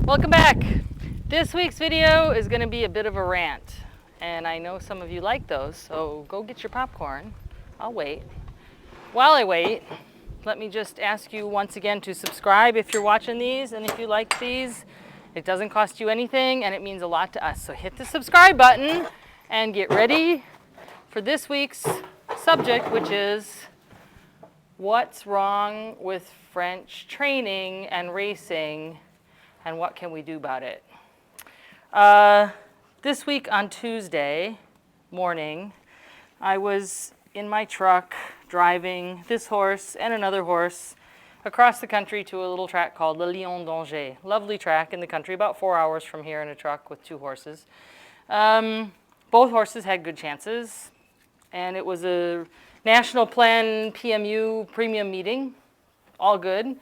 Welcome back. This week's video is going to be a bit of a rant, and I know some of you like those, so go get your popcorn. I'll wait. While I wait, let me just ask you once again to subscribe if you're watching these, and if you like these, it doesn't cost you anything and it means a lot to us. So hit the subscribe button and get ready for this week's subject, which is what's wrong with French training and racing and what can we do about it. This week on Tuesday morning, I was in my truck driving this horse and another horse across the country to a little track called Le Lion d'Angers. Lovely track in the country, about 4 hours from here in a truck with two horses. Both horses had good chances, and it was a National Plan PMU premium meeting, all good,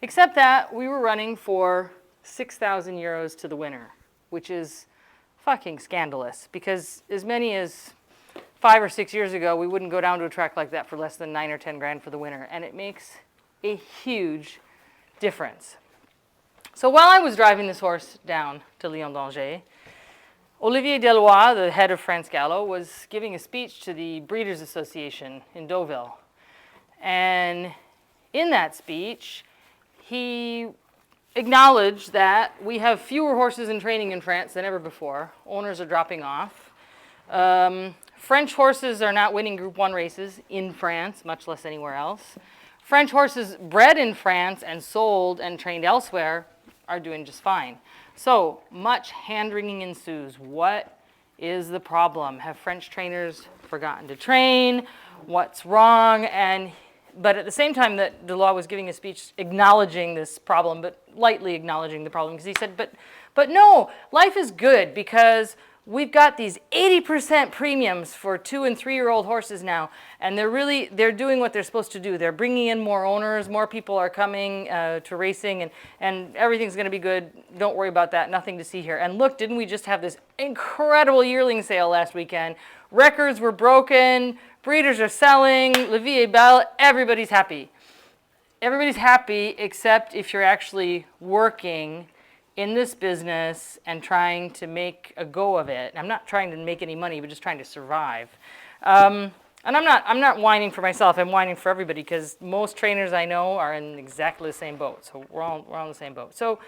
except that we were running for 6,000 euros to the winner, which is fucking scandalous, because as many as 5 or 6 years ago, we wouldn't go down to a track like that for less than 9 or 10 grand for the winner, and it makes a huge difference. So while I was driving this horse down to Lion d'Angers, Olivier Delois, the head of France Galop, was giving a speech to the Breeders' Association in Deauville. And in that speech, he acknowledged that we have fewer horses in training in France than ever before. Owners are dropping off. French horses are not winning Group 1 races in France, much less anywhere else. French horses bred in France and sold and trained elsewhere are doing just fine. So much hand-wringing ensues. What is the problem? Have French trainers forgotten to train? What's wrong? But at the same time that Delois was giving a speech acknowledging this problem, but lightly acknowledging the problem, because he said, but no, life is good because we've got these 80% premiums for 2- and 3-year-old horses now, and they're doing what they're supposed to do. They're bringing in more owners, more people are coming to racing, and everything's going to be good. Don't worry about that, nothing to see here. And look, didn't we just have this incredible yearling sale last weekend? Records were broken, breeders are selling, La Vie est belle, everybody's happy. Everybody's happy except if you're actually working in this business and trying to make a go of it. I'm not trying to make any money, but just trying to survive. And I'm not whining for myself, I'm whining for everybody, because most trainers I know are in exactly the same boat. So we're on the same boat. So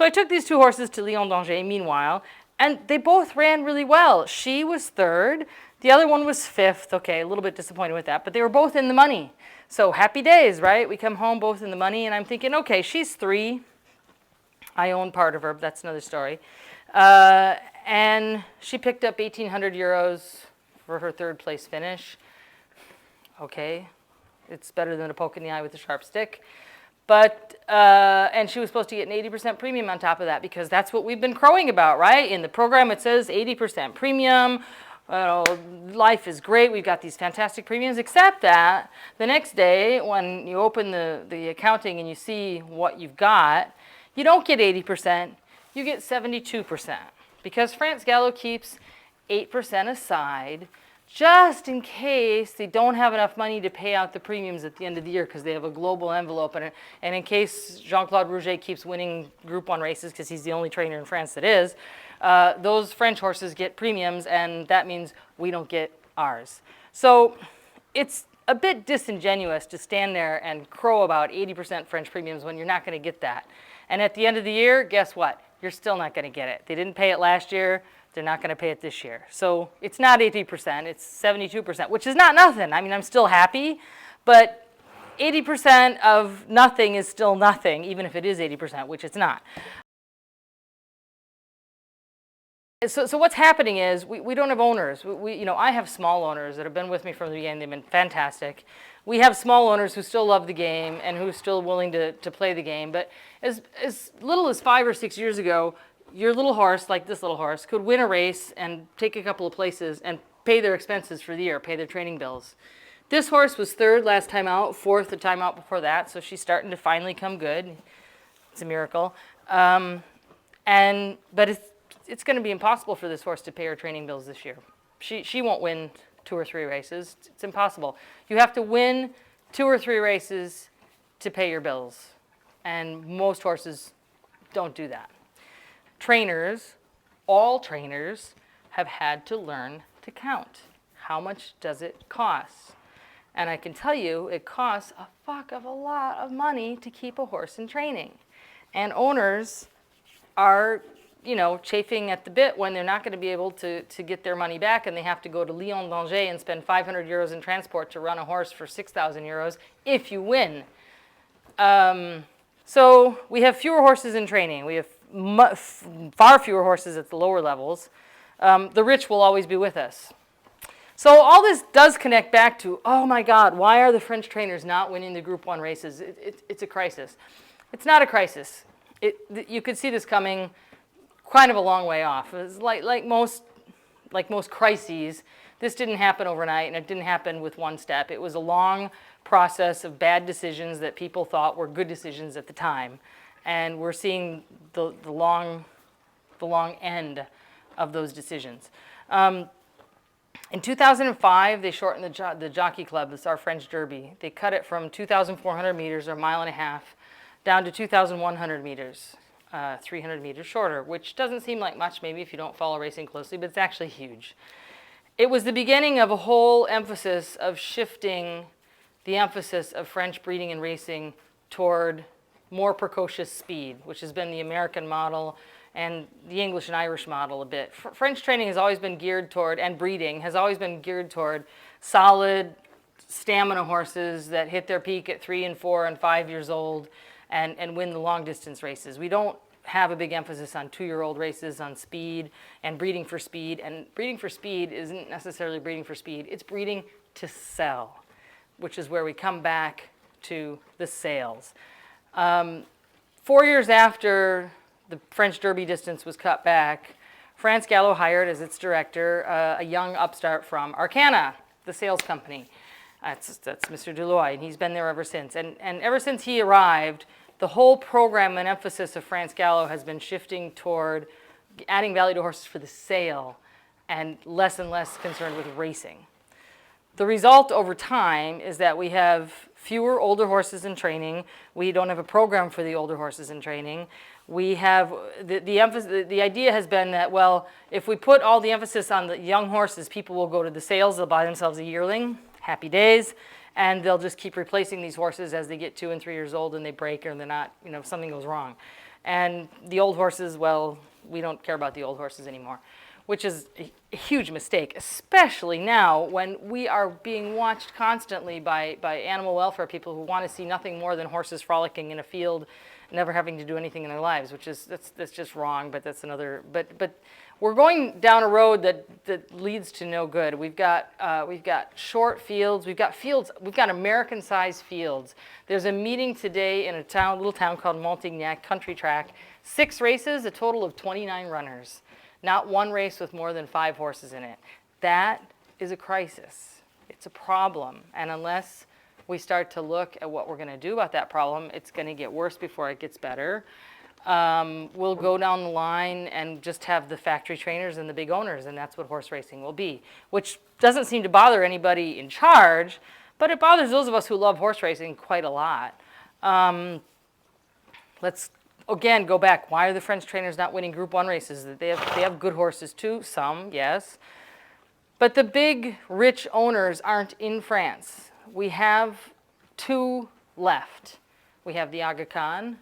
I took these two horses to Lion d'Angers meanwhile, and they both ran really well. She was third, the other one was fifth. Okay, a little bit disappointed with that, but they were both in the money. So happy days, right? We come home both in the money, and I'm thinking, okay, she's 3. I own part of her, but that's another story. And she picked up 1,800 euros for her 3rd place finish. Okay, it's better than a poke in the eye with a sharp stick. But, and she was supposed to get an 80% premium on top of that, because that's what we've been crowing about, right? In the program it says 80% premium. Life is great, we've got these fantastic premiums, except that the next day when you open the accounting and you see what you've got, you don't get 80%, you get 72%, because France Galop keeps 8% aside just in case they don't have enough money to pay out the premiums at the end of the year, because they have a global envelope, and in case Jean-Claude Rouget keeps winning Group 1 races, because he's the only trainer in France that is, those French horses get premiums, and that means we don't get ours. So it's a bit disingenuous to stand there and crow about 80% French premiums when you're not going to get that. And at the end of the year, guess what? You're still not going to get it. They didn't pay it last year. They're not going to pay it this year. So it's not 80%. It's 72%, which is not nothing. I mean, I'm still happy, but 80% of nothing is still nothing, even if it is 80%, which it's not. So what's happening is we don't have owners. I have small owners that have been with me from the beginning. They've been fantastic. We have small owners who still love the game and who are still willing to play the game. But as little as 5 or 6 years ago, your little horse, like this little horse, could win a race and take a couple of places and pay their expenses for the year, pay their training bills. This horse was 3rd last time out, 4th the time out before that, so she's starting to finally come good. It's a miracle. But it's going to be impossible for this horse to pay her training bills this year. She won't win 2 or 3 races. It's impossible. You have to win 2 or 3 races to pay your bills, and most horses don't do that. trainers, all trainers, have had to learn to count. How much does it cost? And I can tell you, it costs a fuck of a lot of money to keep a horse in training. And owners are, you know, chafing at the bit when they're not going to be able to get their money back, and they have to go to Lyon d'Angers and spend 500 euros in transport to run a horse for 6,000 euros if you win. So we have fewer horses in training. We have far fewer horses at the lower levels. The rich will always be with us. So all this does connect back to, oh my God, why are the French trainers not winning the Group 1 races? It's a crisis. It's not a crisis. You could see this coming kind of a long way off. It's like most crises, this didn't happen overnight, and it didn't happen with one step. It was a long process of bad decisions that people thought were good decisions at the time. And we're seeing the long end of those decisions. In 2005, they shortened the Jockey Club, it's our French Derby. They cut it from 2,400 meters, or a mile and a half, down to 2,100 meters, 300 meters shorter, which doesn't seem like much maybe if you don't follow racing closely, but it's actually huge. It was the beginning of a whole emphasis of shifting the emphasis of French breeding and racing toward more precocious speed, which has been the American model and the English and Irish model a bit. French training has always been geared toward, and breeding has always been geared toward solid stamina horses that hit their peak at 3 and 4 and 5 years old and win the long distance races. We don't have a big emphasis on 2-year-old races, on speed and breeding for speed. And breeding for speed isn't necessarily breeding for speed, it's breeding to sell, which is where we come back to the sales. 4 years after the French Derby distance was cut back, France Galop hired as its director a young upstart from Arcana, the sales company. That's Mr. Deloy, and he's been there ever since. And ever since he arrived, the whole program and emphasis of France Galop has been shifting toward adding value to horses for the sale and less concerned with racing. The result over time is that we have fewer older horses in training. We don't have a program for the older horses in training. We have, the idea has been that, well, if we put all the emphasis on the young horses, people will go to the sales, they'll buy themselves a yearling, happy days, and they'll just keep replacing these horses as they get 2 and 3 years old and they break or they're not, you know, something goes wrong. And the old horses, well, we don't care about the old horses anymore, which is a huge mistake, especially now when we are being watched constantly by animal welfare people who want to see nothing more than horses frolicking in a field, never having to do anything in their lives, which is, that's just wrong, but that's another, but we're going down a road that leads to no good. We've got short fields, we've got American-sized fields. There's a meeting today in a little town called Montignac, country track, 6 races, a total of 29 runners. Not one race with more than 5 horses in it. That is a crisis. It's a problem. And unless we start to look at what we're going to do about that problem, it's going to get worse before it gets better. We'll go down the line and just have the factory trainers and the big owners, and that's what horse racing will be, which doesn't seem to bother anybody in charge, but it bothers those of us who love horse racing quite a lot. Let's again go back. Why are the French trainers not winning Group 1 races? They have good horses too, some, yes. But the big, rich owners aren't in France. We have 2 left. We have the Aga Khan,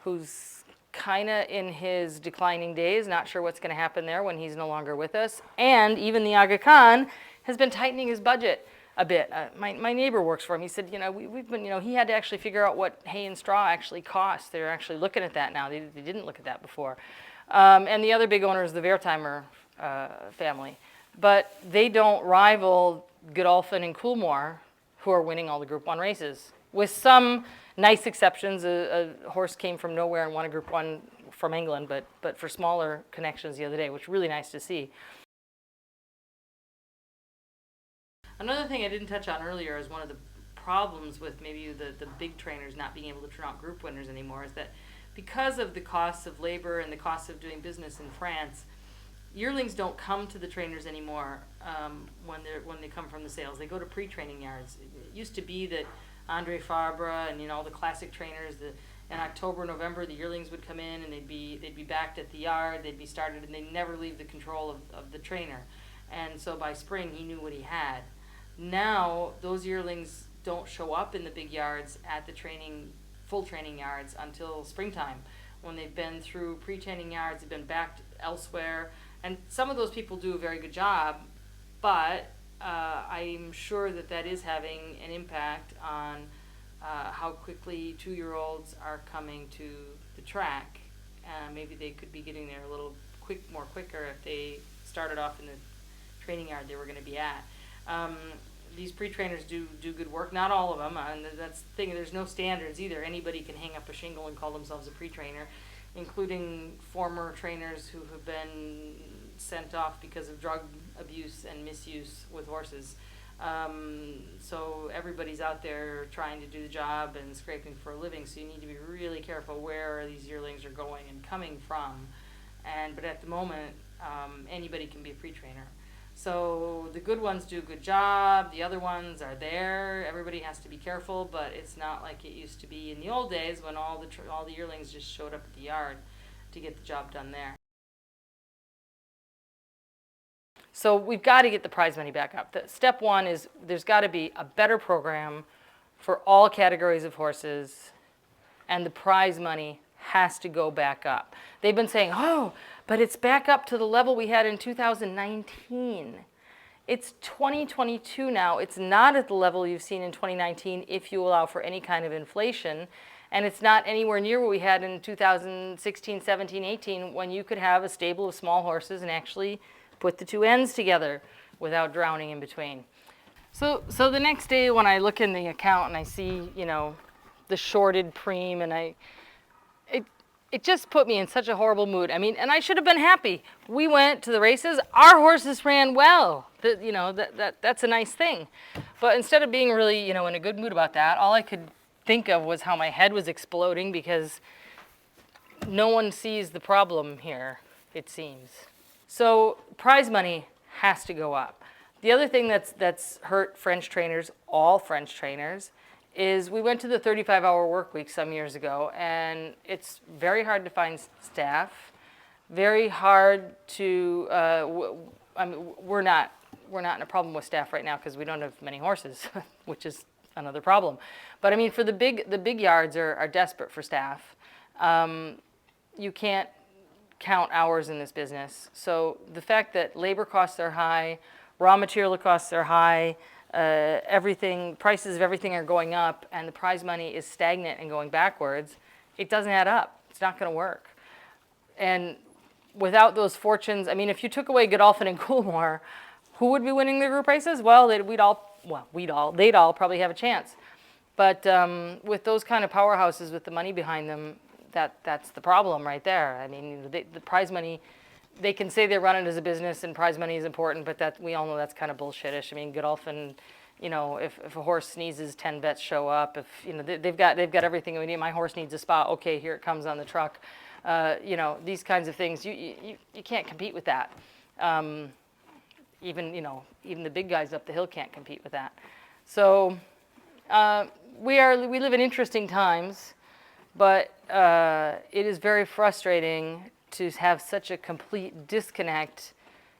who's kind of in his declining days, not sure what's going to happen there when he's no longer with us. And even the Aga Khan has been tightening his budget a bit. My neighbor works for him. He said, you know, we've been, you know, he had to actually figure out what hay and straw actually costs. They're actually looking at that now. They didn't look at that before. And the other big owner is the Wertheimer family. But they don't rival Godolphin and Coolmore, who are winning all the Group 1 races. With some nice exceptions, a horse came from nowhere and won a Group 1 from England, but for smaller connections the other day, which was really nice to see. Another thing I didn't touch on earlier is one of the problems with maybe the big trainers not being able to turn out group winners anymore is that because of the costs of labor and the costs of doing business in France, yearlings don't come to the trainers anymore when they come from the sales. They go to pre-training yards. It used to be that Andre Fabre and all the classic trainers In October, November, the yearlings would come in and they'd be backed at the yard, they'd be started, and they'd never leave the control of the trainer. And so by spring, he knew what he had. Now, those yearlings don't show up in the big yards at the full training yards until springtime, when they've been through pre-training yards, they've been backed elsewhere. And some of those people do a very good job, but I'm sure that is having an impact on how quickly 2-year-olds are coming to the track. Maybe they could be getting there a little more quicker if they started off in the training yard they were going to be at. These pre-trainers do good work. Not all of them, and that's the thing. There's no standards either. Anybody can hang up a shingle and call themselves a pre-trainer, including former trainers who have been sent off because of drug abuse and misuse with horses. So everybody's out there trying to do the job and scraping for a living, so you need to be really careful where these yearlings are going and coming from. But at the moment, anybody can be a pre-trainer. So the good ones do a good job, the other ones are there, everybody has to be careful, but it's not like it used to be in the old days when all the yearlings just showed up at the yard to get the job done there. So we've got to get the prize money back up. Step one is there's got to be a better program for all categories of horses, and the prize money has to go back up. They've been saying, oh, but it's back up to the level we had in 2019. It's 2022 now. It's not at the level you've seen in 2019 if you allow for any kind of inflation. And it's not anywhere near what we had in 2016, 17, 18, when you could have a stable of small horses and actually put the two ends together without drowning in between. So the next day when I look in the account and I see, the shorted preem, and it just put me in such a horrible mood. I mean, and I should have been happy. We went to the races. Our horses ran well. That's a nice thing. But instead of being really, in a good mood about that, all I could think of was how my head was exploding because no one sees the problem here, it seems. So prize money has to go up. The other thing that's hurt French trainers, all French trainers, is we went to the 35-hour work week some years ago, and it's very hard to find staff, very hard to, we're not in a problem with staff right now because we don't have many horses, which is another problem. But I mean, for the big yards are desperate for staff. You can't count hours in this business. So the fact that labor costs are high, raw material costs are high, prices of everything are going up, and the prize money is stagnant and going backwards, it doesn't add up. It's not going to work. And without those fortunes, I mean, if you took away Godolphin and Coolmore, who would be winning the group races? Well, they'd all probably have a chance. But with those kind of powerhouses with the money behind them, that's the problem right there. I mean, the prize money, they can say they're running as a business and prize money is important, but we all know that's kind of bullshitish. I mean, Godolphin, if a horse sneezes, 10 vets show up. If they've got everything we need. My horse needs a spot. Okay, here it comes on the truck. These kinds of things, you can't compete with that. Even the big guys up the hill can't compete with that. So we live in interesting times, but it is very frustrating to have such a complete disconnect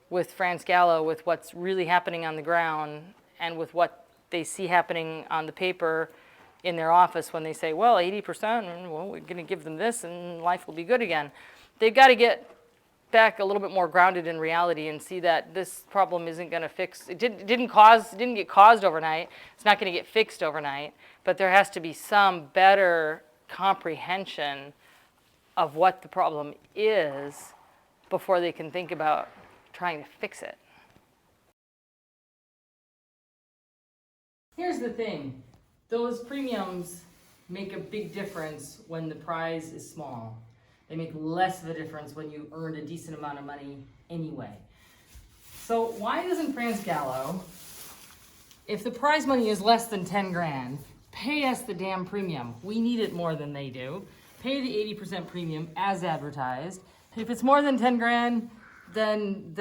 with France Gallo, with what's really happening on the ground and with what they see happening on the paper in their office when they say, well, 80%, well, we're going to give them this and life will be good again. They've got to get back a little bit more grounded in reality and see that this problem isn't going to fix. It didn't get caused overnight. It's not going to get fixed overnight, but there has to be some better comprehension of what the problem is before they can think about trying to fix it. Here's the thing. Those premiums make a big difference when the prize is small. They make less of a difference when you earned a decent amount of money anyway. So why doesn't France Gallo, if the prize money is less than 10 grand, pay us the damn premium? We need it more than they do. Pay the 80% premium as advertised. If it's more than 10 grand, then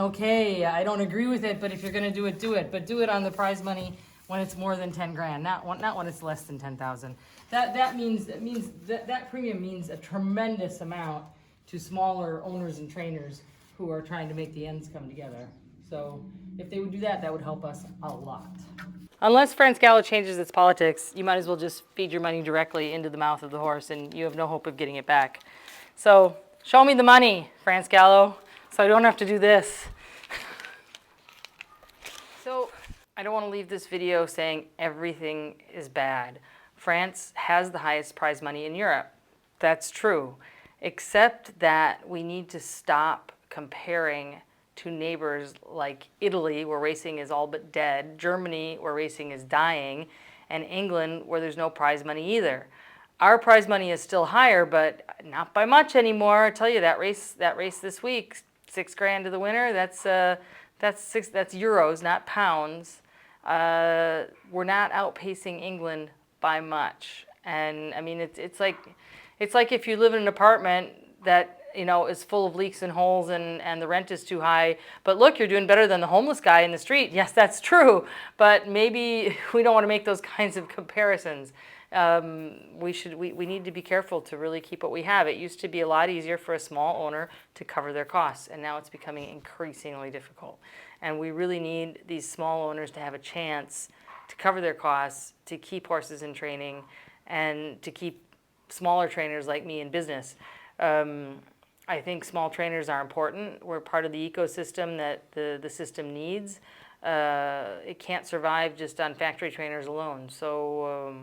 okay, I don't agree with it, but if you're gonna do it, do it. But do it on the prize money when it's more than 10 grand, not when it's less than 10,000. That means that premium means a tremendous amount to smaller owners and trainers who are trying to make the ends come together. So if they would do that, that would help us a lot. Unless France Galop changes its politics, you might as well just feed your money directly into the mouth of the horse, and you have no hope of getting it back. So show me the money, France Galop, so I don't have to do this. So I don't want to leave this video saying everything is bad. France has the highest prize money in Europe. That's true, except that we need to stop comparing to neighbors like Italy, where racing is all but dead, Germany, where racing is dying, and England, where there's no prize money either. Our prize money is still higher, but not by much anymore. I tell you, that race this week, $6 grand to the winner. That's euros, not pounds. We're not outpacing England by much, and I mean it's like if you live in an apartment that is full of leaks and holes and the rent is too high, but look, you're doing better than the homeless guy in the street. Yes, that's true, but maybe we don't want to make those kinds of comparisons. We need to be careful to really keep what we have. It used to be a lot easier for a small owner to cover their costs, and now it's becoming increasingly difficult. And we really need these small owners to have a chance to cover their costs, to keep horses in training, and to keep smaller trainers like me in business. I think small trainers are important. We're part of the ecosystem that the system needs. It can't survive just on factory trainers alone. So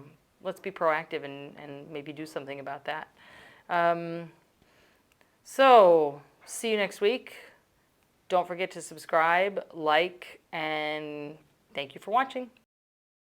let's be proactive and maybe do something about that. So see you next week. Don't forget to subscribe, like, and thank you for watching.